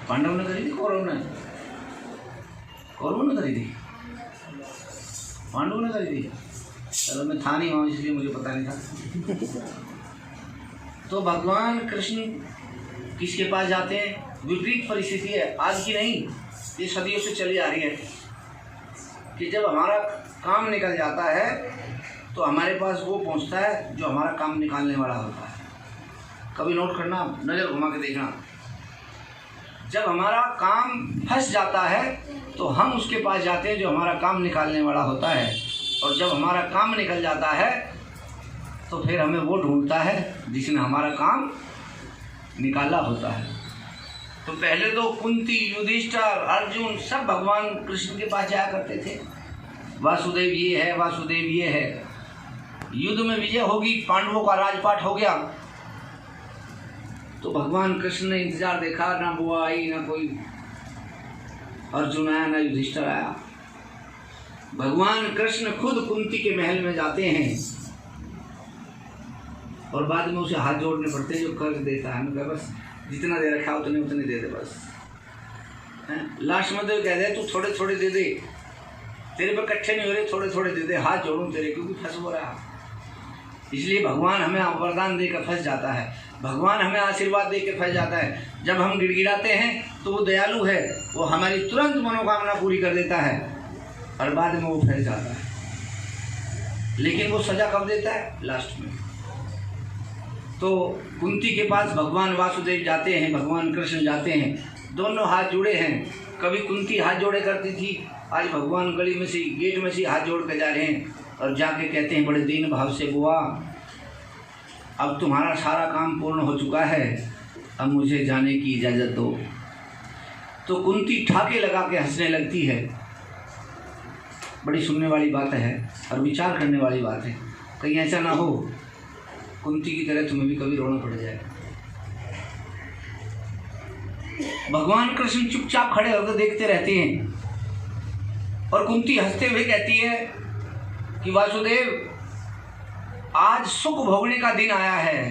पांडव ने करी थी कौरव ने? कौरव ने करी थी, पांडव ने करी थी। चलो मैं था नहीं वहाँ इसलिए मुझे पता नहीं था। तो भगवान कृष्ण किसके पास जाते हैं? विपरीत परिस्थिति है, आज की नहीं, ये सदियों से चली आ रही है कि जब हमारा काम निकल जाता है तो हमारे पास वो पहुंचता है जो हमारा काम निकालने वाला होता है। कभी नोट करना, नज़र घुमा के देखना, जब हमारा काम फंस जाता है तो हम उसके पास जाते हैं जो हमारा काम निकालने वाला होता है, और जब हमारा काम निकल जाता है तो फिर हमें वो ढूंढता है जिसने हमारा काम निकाला होता है। तो पहले तो कुंती, युधिष्ठिर, अर्जुन सब भगवान कृष्ण के पास जाया करते थे। वासुदेव ये है, वासुदेव ये है। युद्ध में विजय होगी, पांडवों का राजपाट हो गया, तो भगवान कृष्ण ने इंतजार देखा, ना बुआ आई, ना कोई अर्जुन आया, ना युधिष्ठिर आया। भगवान कृष्ण खुद कुंती के महल में जाते हैं और बाद में उसे हाथ जोड़ने पड़ते जो कर्ज देता है। मैं बस जितना दे रखा उतने उतने दे दे बस। लास्ट में तो कह दे तू थोड़े थोड़े दे दे, तेरे पर इकट्ठे नहीं हो रहे, थोड़े थोड़े दे दे, हाथ जोड़ूं तेरे, क्योंकि फंस हो रहा है। इसलिए भगवान हमें वरदान देकर फंस जाता है, भगवान हमें आशीर्वाद देकर फंस जाता है। जब हम गिड़गिड़ाते हैं तो वो दयालु है, वो हमारी तुरंत मनोकामना पूरी कर देता है और बाद में वो फंस जाता है। लेकिन वो सजा कब देता है? लास्ट में। तो कुंती के पास भगवान वासुदेव जाते हैं, भगवान कृष्ण जाते हैं, दोनों हाथ जुड़े हैं। कभी कुंती हाथ जोड़े करती थी, आज भगवान गली में से, गेट में से हाथ जोड़ के जा रहे हैं और जाके कहते हैं बड़े दीन भाव से, बुआ अब तुम्हारा सारा काम पूर्ण हो चुका है, अब मुझे जाने की इजाज़त दो। तो कुंती ठाके लगा के हंसने लगती है। बड़ी सुनने वाली बात है और विचार करने वाली बात है। कहीं ऐसा ना हो कुंती की तरह तुम्हें भी कभी रोना पड़ जाए। भगवान कृष्ण चुपचाप खड़े होकर देखते रहते हैं और कुंती हंसते हुए कहती है कि वासुदेव आज सुख भोगने का दिन आया है।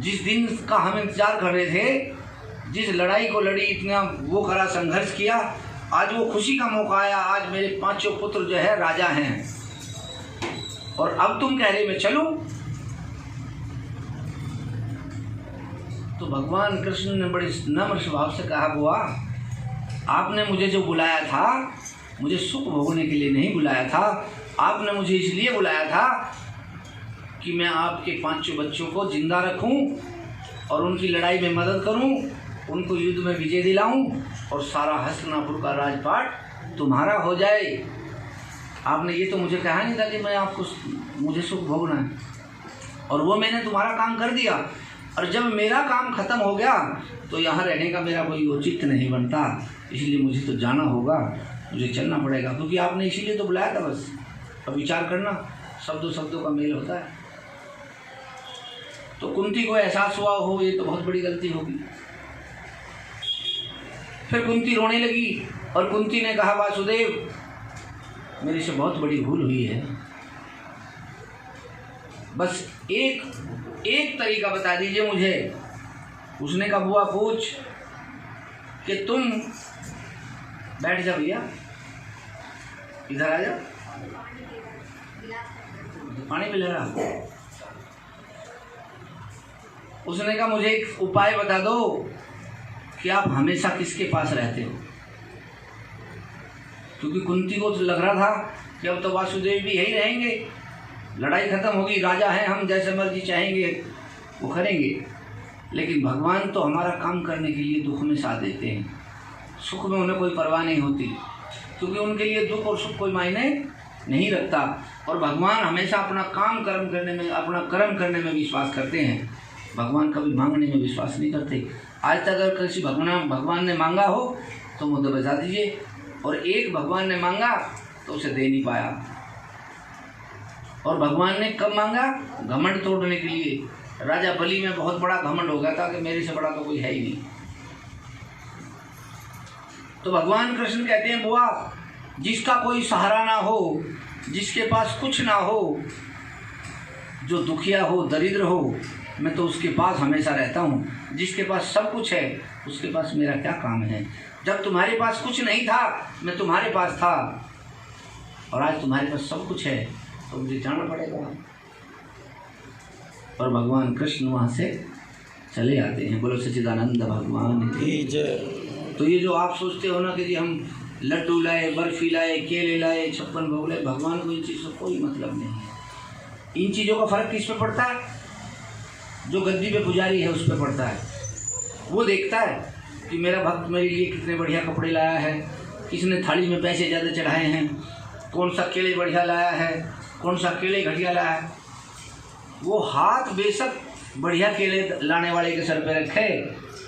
जिस दिन का हम इंतजार कर रहे थे, जिस लड़ाई को लड़ी, इतना वो करा, संघर्ष किया, आज वो खुशी का मौका आया। आज मेरे पांचों पुत्र जो है राजा हैं और अब तुम कह रहे मैं चलूं। तो भगवान कृष्ण ने बड़े नम्र स्वभाव से कहा, बुआ आपने मुझे जो बुलाया था, मुझे सुख भोगने के लिए नहीं बुलाया था, आपने मुझे इसलिए बुलाया था कि मैं आपके पांचों बच्चों को जिंदा रखूं और उनकी लड़ाई में मदद करूं, उनको युद्ध में विजय दिलाऊं और सारा हस्तिनापुर का राजपाट तुम्हारा हो जाए। आपने ये तो मुझे कहा नहीं था कि मैं आपको, मुझे सुख भोगना है, और वो मैंने तुम्हारा काम कर दिया। और जब मेरा काम खत्म हो गया तो यहाँ रहने का मेरा कोई औचित्य नहीं बनता, इसलिए मुझे तो जाना होगा, मुझे चलना पड़ेगा, क्योंकि आपने इसीलिए तो बुलाया था। बस अब विचार करना, शब्दों शब्दों का मेल होता है। तो कुंती को एहसास हुआ हो ये तो बहुत बड़ी गलती होगी। फिर कुंती रोने लगी और कुंती ने कहा, वासुदेव मेरे से बहुत बड़ी भूल हुई है, बस एक तरीका बता दीजिए मुझे। उसने कहा, बुआ पूछ कि तुम बैठ जा भैया, इधर आ जा, पानी पिला रहा। उसने कहा, मुझे एक उपाय बता दो कि आप हमेशा किसके पास रहते हो, क्योंकि कुंती को तो लग रहा था कि अब तो वासुदेव भी यही रहेंगे, लड़ाई खत्म होगी, राजा हैं हम, जैसे मर्जी चाहेंगे वो करेंगे। लेकिन भगवान तो हमारा काम करने के लिए दुख में साथ देते हैं, सुख में उन्हें कोई परवाह नहीं होती, क्योंकि उनके लिए दुख और सुख कोई मायने नहीं रखता। और भगवान हमेशा अपना काम कर्म करने में, अपना कर्म करने में विश्वास करते हैं। भगवान कभी मांगने में विश्वास नहीं करते। आज तक अगर किसी भगवान ने मांगा हो तो मुझे बता दीजिए, और एक भगवान ने मांगा तो उसे दे नहीं पाया। और भगवान ने कब मांगा? घमंड तोड़ने के लिए। राजा बलि में बहुत बड़ा घमंड हो गया था कि मेरे से बड़ा तो कोई है ही नहीं। तो भगवान कृष्ण कहते हैं, बुआ जिसका कोई सहारा ना हो, जिसके पास कुछ ना हो, जो दुखिया हो, दरिद्र हो, मैं तो उसके पास हमेशा रहता हूँ। जिसके पास सब कुछ है उसके पास मेरा क्या काम है। जब तुम्हारे पास कुछ नहीं था मैं तुम्हारे पास था, और आज तुम्हारे पास सब कुछ है तो मुझे जाना पड़ेगा। और भगवान कृष्ण वहाँ से चले आते हैं। बोलो सच्चिदानंद भगवान की जय। तो ये जो आप सोचते हो ना कि जी हम लड्डू लाए, बर्फी लाए, केले लाए, 56 भोग लाए, भगवान को इन चीज़ों का कोई मतलब नहीं है। इन चीज़ों का फर्क किस पे पड़ता है? जो गद्दी पे पुजारी है उस पर पड़ता है। वो देखता है कि मेरा भक्त मेरे लिए कितने बढ़िया कपड़े लाया है, किसने थाली में पैसे ज़्यादा चढ़ाए हैं, कौन सा केले बढ़िया लाया है, कौन सा केले घटिया लाया है। वो हाथ बेशक बढ़िया केले लाने वाले के सर पे रखे,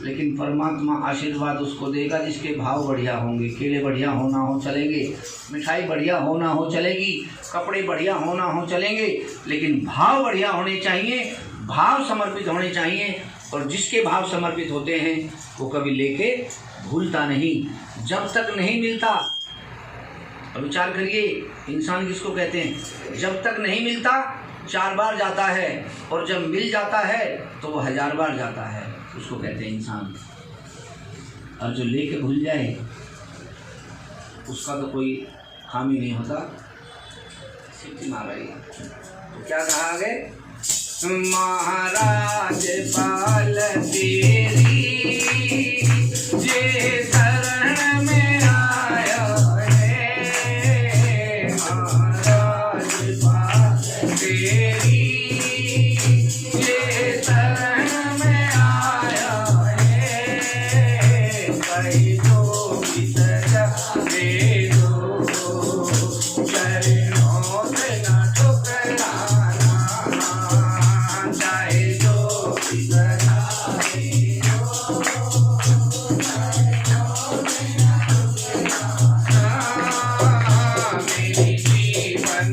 लेकिन परमात्मा आशीर्वाद उसको देगा जिसके भाव बढ़िया होंगे। केले बढ़िया हो ना हो चलेंगे, मिठाई बढ़िया हो ना हो चलेगी, कपड़े बढ़िया हो ना हो चलेंगे, लेकिन भाव बढ़िया होने चाहिए, भाव समर्पित होने चाहिए। और जिसके भाव समर्पित होते हैं वो कभी लेके भूलता नहीं, जब तक नहीं मिलता। और विचार करिए, इंसान किसको कहते हैं? जब तक नहीं मिलता 4 बार जाता है, और जब मिल जाता है तो वो 1000 बार जाता है, उसको कहते हैं इंसान। और जो लेके भूल जाए उसका तो कोई खामी नहीं होता। सीटी मार रही है तो क्या कहा आगे? महाराज पाल तेरी ये शरण में आया है, महाराज पाल तेरी ये शरण में आया है, कहीं तो भी सजा दे दो, चरणों से न ठुकराना, चाहे जो भी सजा दे दो, मेरी जीवन